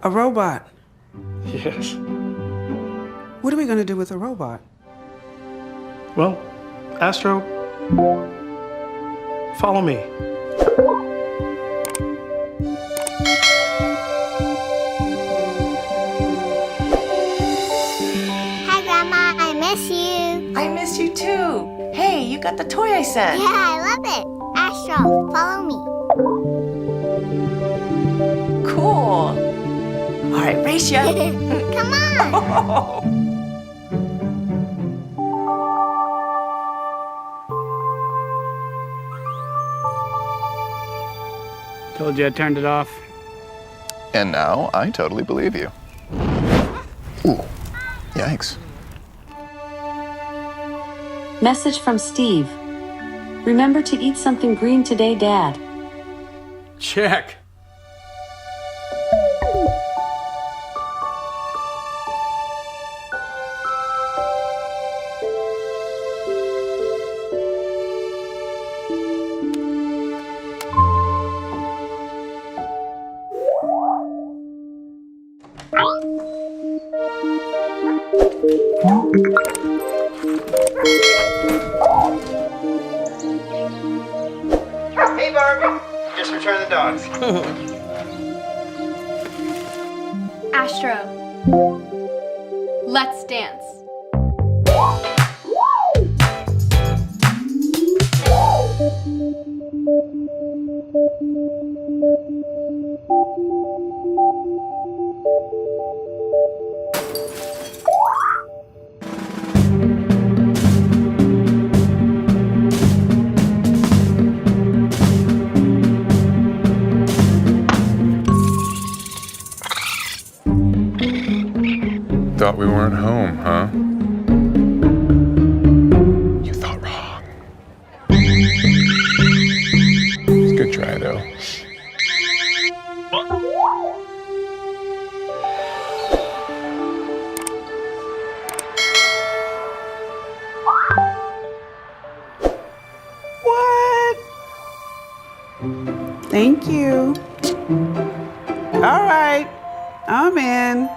A robot. Yes. What are we going to do with a robot? Well, Astro, follow me. Hi, Grandma. I miss you. I miss you too. Hey, you got the toy I sent. Yeah, I love it. Astro, follow me. Cool. All right, race ya. Come on. Told you I turned it off. And now I totally believe you. Ooh, yikes. Message from Steve. Remember to eat something green today, Dad. Check. Hey, Barbie. Just returned the dogs. Astro, let's dance. Thought we weren't home, huh? You thought wrong. It's a good try, though. What? Thank you. All right, I'm in.